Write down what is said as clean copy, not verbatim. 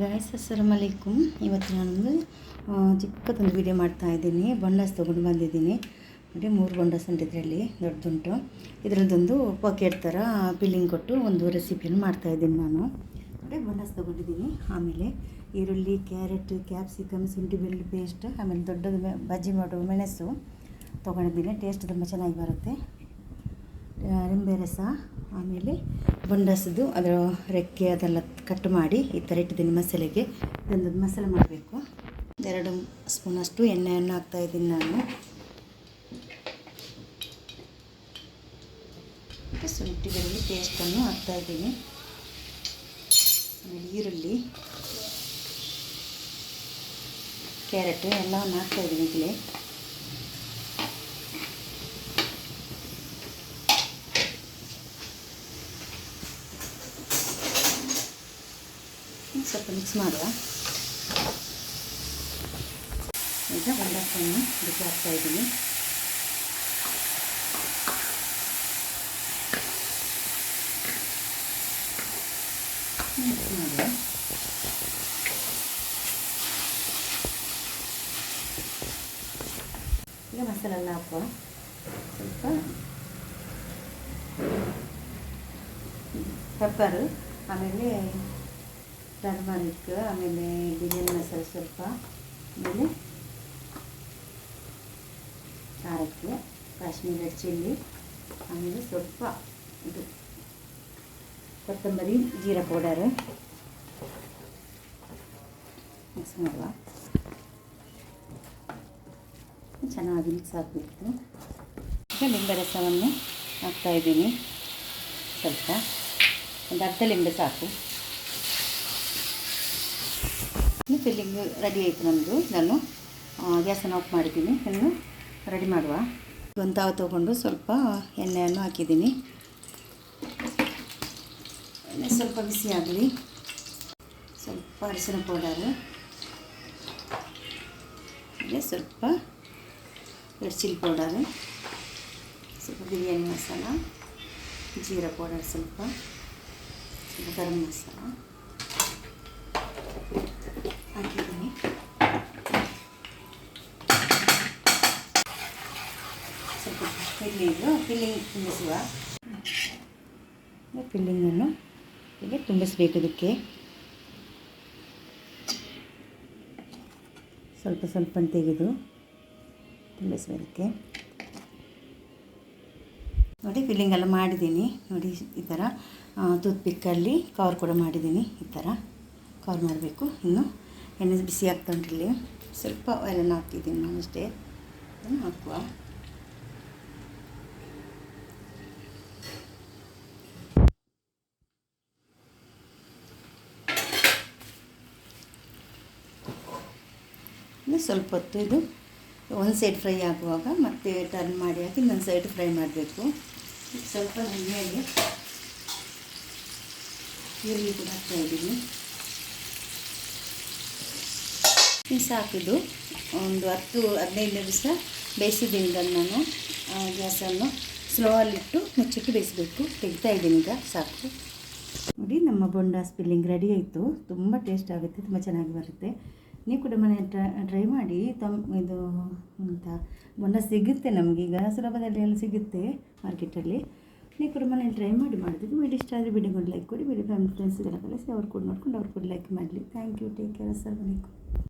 Guys ಅಸ್ಸಲಾಮು ಅಲೈಕುಮ್. ಇವತ್ತು ನಾನೊಂದು ಚಿಕ್ಕದೊಂದು video ಮಾಡ್ತಾ ಇದ್ದೀನಿ. ಬೊಂಡಾಸ್ ತೊಗೊಂಡು ಬಂದಿದ್ದೀನಿ ನೋಡಿ. 3 ಬೊಂಡಾಸ್ ಉಂಟು ಇದರಲ್ಲಿ, ದೊಡ್ಡದುಂಟು. ಇದರದ್ದೊಂದು ಪಾಕೆಟ್ ಥರ ಫಿಲ್ಲಿಂಗ್ ಕೊಟ್ಟು ಒಂದು ರೆಸಿಪಿಯನ್ನು ಮಾಡ್ತಾಯಿದ್ದೀನಿ ನಾನು ನೋಡಿ. ಬೊಂಡಾಸ್ ತೊಗೊಂಡಿದ್ದೀನಿ. ಆಮೇಲೆ ಈರುಳ್ಳಿ, ಕ್ಯಾರೆಟ್, ಕ್ಯಾಪ್ಸಿಕಮ್, ಶುಂಠಿ ಬೆಳ್ಳುಳ್ಳಿ ಪೇಸ್ಟ್, ಆಮೇಲೆ ದೊಡ್ಡದು ಬಜ್ಜಿ ಮಾಡುವ ಮೆಣಸು ತೊಗೊಂಡಿದ್ದೀನಿ. ಟೇಸ್ಟ್ ತುಂಬ ಚೆನ್ನಾಗಿ ಬರುತ್ತೆ. ನಿಂಬೆ ರಸ, ಆಮೇಲೆ ಬೊಂಡಾಸದ್ದು ಅದರ ರೆಕ್ಕೆ ಅದೆಲ್ಲ ಕಟ್ ಮಾಡಿ ಈ ಥರ ಇಟ್ಟಿದ್ದೀನಿ ಮಸಾಲೆಗೆ. ಇದೊಂದು ಮಸಾಲೆ ಮಾಡಬೇಕು. 2 ಸ್ಪೂನಷ್ಟು ಎಣ್ಣೆಯನ್ನು ಹಾಕ್ತಾಯಿದ್ದೀನಿ ನಾನು. ಶುಂಠಿ ಬೆಳ್ಳುಳ್ಳಿ ಪೇಸ್ಟನ್ನು ಹಾಕ್ತಾಯಿದ್ದೀನಿ. ಆಮೇಲೆ ಈರುಳ್ಳಿ, ಕ್ಯಾರೆಟ್ ಎಲ್ಲವನ್ನು ಹಾಕ್ತಾಯಿದ್ದೀನಿ ಇದರಲ್ಲಿ. ಸ್ವಲ್ಪ ಮಿಕ್ಸ್ ಮಾಡುವ. ಈಗ ಬೊಂಡಾಸನ್ನು ಇದಕ್ಕೆ ಹಾಕ್ತಾಯಿದ್ದೀನಿ. ಮಿಕ್ಸ್ ಮಾಡುವ. ಈಗ ಮಸಾಲೆ ಎಲ್ಲ ಹಾಕುವ. ಸ್ವಲ್ಪ ಪೆಪ್ಪರು, ಆಮೇಲೆ ಟರ್ಮರಿಕ್, ಆಮೇಲೆ ಬಿರಿಯಾನಿ ಮಸಾಲೆ ಸ್ವಲ್ಪ, ಆಮೇಲೆ ಖಾರಕ್ಕೆ ಕಾಶ್ಮೀರಿ ರೆಡ್ ಚಿಲ್ಲಿ, ಆಮೇಲೆ ಸ್ವಲ್ಪ ಇದು ಕೊತ್ತಂಬರಿ, ಜೀರಾ ಪೌಡರ್ ಮಿಕ್ಸ್ ಮಾಡುವ. ಚೆನ್ನಾಗಿ ಮಿಕ್ಸ್ ಹಾಕಬೇಕು. ಈಗ ಲಿಂಬೆ ರಸವನ್ನು ಹಾಕ್ತಾಯಿದ್ದೀನಿ. ಸ್ವಲ್ಪ ಒಂದು ಅರ್ಧ ಲಿಂಬೆ ಸಾಕು. ಫಿಲ್ಲಿಂಗ್ ರೆಡಿ ಆಯಿತು ನಮ್ಮದು. ನಾನು ಗ್ಯಾಸನ್ನು ಆಫ್ ಮಾಡಿದ್ದೀನಿ. ಇನ್ನು ರೆಡಿ ಮಾಡುವ. ಒಂದು ತಾವು ತೊಗೊಂಡು ಸ್ವಲ್ಪ ಎಣ್ಣೆಯನ್ನು ಹಾಕಿದ್ದೀನಿ. ಎಣ್ಣೆ ಸ್ವಲ್ಪ ಬಿಸಿ ಆಗಲಿ. ಸ್ವಲ್ಪ ಅರಿಶಿನ ಪೌಡರು, ಆಮೇಲೆ ಸ್ವಲ್ಪ ರೆಡ್ ಚಿಲ್ಲಿ ಪೌಡರು, ಸ್ವಲ್ಪ ಬಿರಿಯಾನಿ ಮಸಾಲ, ಜೀರಾ ಪೌಡರ್ ಸ್ವಲ್ಪ ಗರಂ ಮಸಾಲ ಹಾಕಿದ್ದೀನಿ. ಸ್ವಲ್ಪ ಫಿಲ್ಲಿಂಗ್ ತುಂಬಿಸುವ. ಫಿಲ್ಲಿಂಗನ್ನು ಹೀಗೆ ತುಂಬಿಸಬೇಕು. ಇದಕ್ಕೆ ಸ್ವಲ್ಪ ಸ್ವಲ್ಪ ತೆಗೆದು ತುಂಬಿಸೋದಕ್ಕೆ ನೋಡಿ. ಫಿಲ್ಲಿಂಗೆಲ್ಲ ಮಾಡಿದ್ದೀನಿ ನೋಡಿ. ಈ ಥರ ಟೂತ್ ಪಿಕ್ಕಲ್ಲಿ ಕವರ್ ಕೂಡ ಮಾಡಿದ್ದೀನಿ. ಈ ಥರ ಕವರ್ ಮಾಡಬೇಕು. ಇನ್ನು ಎಣ್ಣೆ ಬಿಸಿ ಆಗ್ತಾ ಉಂಟಲ್ಲಿ. ಸ್ವಲ್ಪ ಆಯಿಲನ್ನು ಹಾಕಿದ್ದೀನಿ ನಾನು ಅಷ್ಟೇ. ಅದನ್ನು ಹಾಕುವ. ಇನ್ನು ಸ್ವಲ್ಪ ಹೊತ್ತು ಇದು ಒಂದು ಸೈಡ್ ಫ್ರೈ ಆಗುವಾಗ ಮತ್ತೆ ಟರ್ನ್ ಮಾಡಿ ಹಾಕಿ ಇನ್ನೊಂದು ಸೈಡ್ ಫ್ರೈ ಮಾಡಬೇಕು. ಸ್ವಲ್ಪ ಎಣ್ಣೆಗೆ ಈರುಳ್ಳಿ ಕೂಡ ಹಾಕ್ತಾಯಿದ್ದೀನಿ. ಸಾಕಿದ್ದು ಒಂದು 10-15 ನಿಮಿಷ ಬೇಯಿಸಿದ್ದೀನಿ. ನಾನು ಗ್ಯಾಸನ್ನು ಸ್ಲೋವಲ್ಲಿಟ್ಟು ಮುಚ್ಚಿಟ್ಟು ಬೇಯಿಸಬೇಕು. ತೆಗಿತಾ ಇದ್ದೀನಿ ಈಗ. ಸಾಕು ನೋಡಿ. ನಮ್ಮ ಬೊಂಡಾಸ್ ಫಿಲ್ಲಿಂಗ್ ರೆಡಿ ಆಯಿತು. ತುಂಬ ಟೇಸ್ಟ್ ಆಗುತ್ತೆ, ತುಂಬ ಚೆನ್ನಾಗಿ ಬರುತ್ತೆ. ನೀವು ಕೂಡ ಮನೆ ಟ್ರೈ ಮಾಡಿ. ಇದು ಅಂತ ಬೊಂಡ ಸಿಗುತ್ತೆ ನಮಗೀಗ ಸುಲಭದಲ್ಲಿ ಎಲ್ಲ ಸಿಗುತ್ತೆ ಮಾರ್ಕೆಟಲ್ಲಿ. ನೀವು ಕೂಡ ಮನೇಲಿ ಟ್ರೈ ಮಾಡಿ ಮಾಡಿದ್ರೆ ವಿಡಿಯೋ ಇಷ್ಟ ಆದರೆ ವಿಡಿಯೋಗೊಂದು ಲೈಕ್ ಕೊಡಿ. ವಿಡಿಯೋ ಫ್ಯಾಮಿಲಿ ಫ್ರೆಂಡ್ಸ್ಗೆಲ್ಲ ಕಳಿಸಿ ಅವ್ರು ಕೂಡ ನೋಡ್ಕೊಂಡು ಅವ್ರು ಕೂಡ ಲೈಕ್ ಮಾಡಲಿ. Thank you. Take care. ಅಸ್ಸಲಾಮು ಅಲೈಕುಮ್.